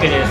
OK です。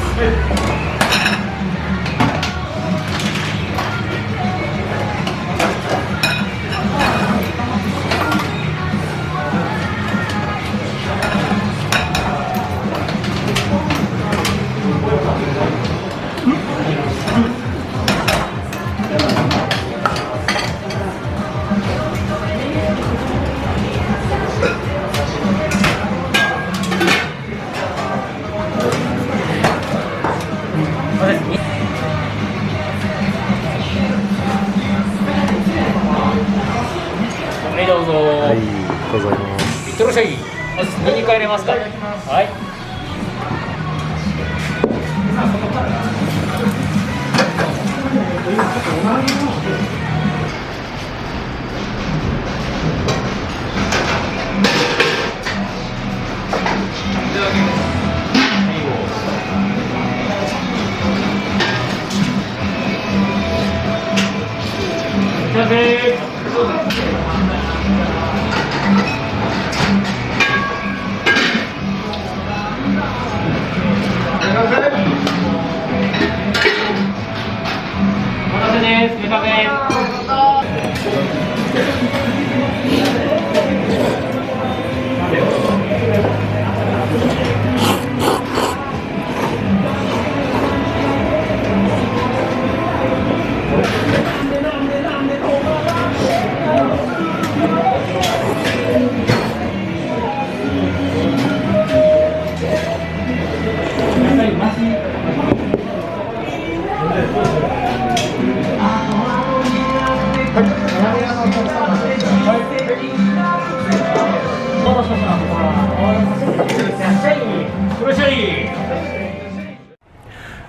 はい、どうぞ。はい、ありがとうございます。いってらっしゃい。ニンニク入れますか。はい。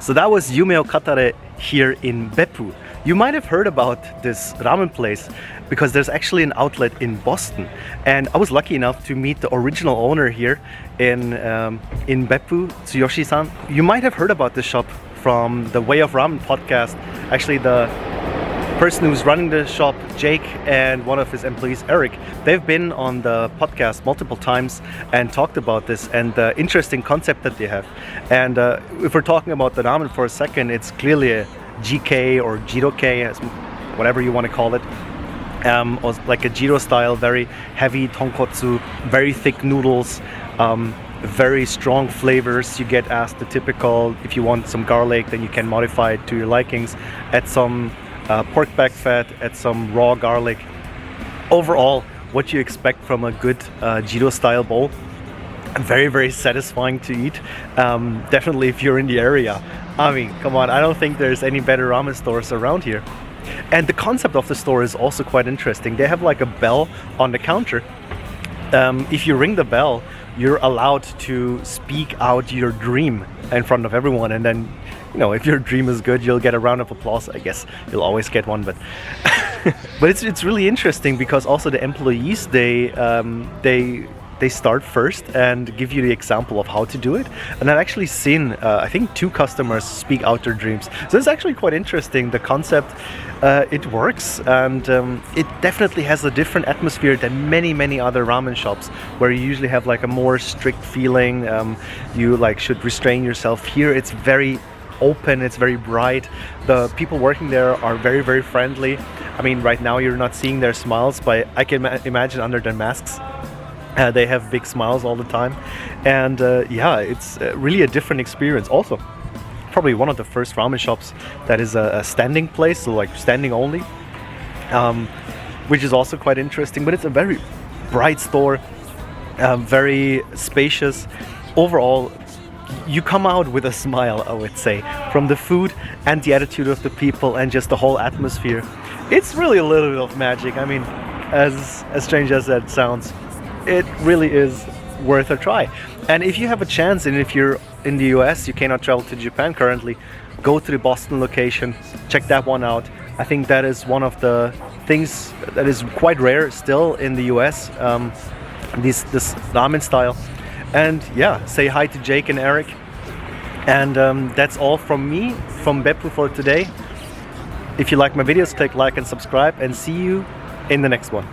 So that was Yume Katare here in Beppu. You might have heard about this ramen place because there's actually an outlet in Boston, and I was lucky enough to meet the original owner here in Beppu, Tsuyoshi-san. You might have heard about this shop from the Way of Ramen podcast. Actually, the person who's running the shop, Jake, and one of his employees, Eric, they've been on the podcast multiple times and talked about this and the interesting concept that they have. And if we're talking about the ramen for a second, it's clearly a G-kei or Jiro-kei, whatever you want to call it. Or like a Jiro style, very heavy tonkotsu, very thick noodles, very strong flavors. You get asked the typical, if you want some garlic, then you can modify it to your likings. Add some pork back fat, add some raw garlic. Overall, what you expect from a good Jiro style bowl. Very, very satisfying to eat. Definitely if you're in the area. I mean, come on, I don't think there's any better ramen stores around here. And the concept of the store is also quite interesting. They have like a bell on the counter. If you ring the bell, you're allowed to speak out your dream in front of everyone, and then, you know, if your dream is good, you'll get a round of applause. I guess you'll always get one, but but it's really interesting because also the employees, they start first and give you the example of how to do it. And I've actually seen, I think 2 customers speak out their dreams. So it's actually quite interesting. The concept, it works, and it definitely has a different atmosphere than many other ramen shops where you usually have like a more strict feeling. You like should restrain yourself. Here it's very open, it's very bright. The people working there are very friendly. I mean, right now you're not seeing their smiles, but I can imagine under their masks. They have big smiles all the time, and yeah, it's really a different experience. Also, probably one of the first ramen shops that is a standing place, so like standing only, which is also quite interesting. But it's a very bright store, very spacious. Overall, you come out with a smile, I would say, from the food and the attitude of the people and just the whole atmosphere. It's really a little bit of magic. I mean, as strange as that sounds, it really is worth a try. And if you have a chance, and if you're in the US, you cannot travel to Japan currently, go to the Boston location, check that one out. I think that is one of the things that is quite rare still in the US, this ramen style. And yeah, say hi to Jake and Eric. And that's all from me, from Beppu for today. If you like my videos, click like and subscribe, and see you in the next one.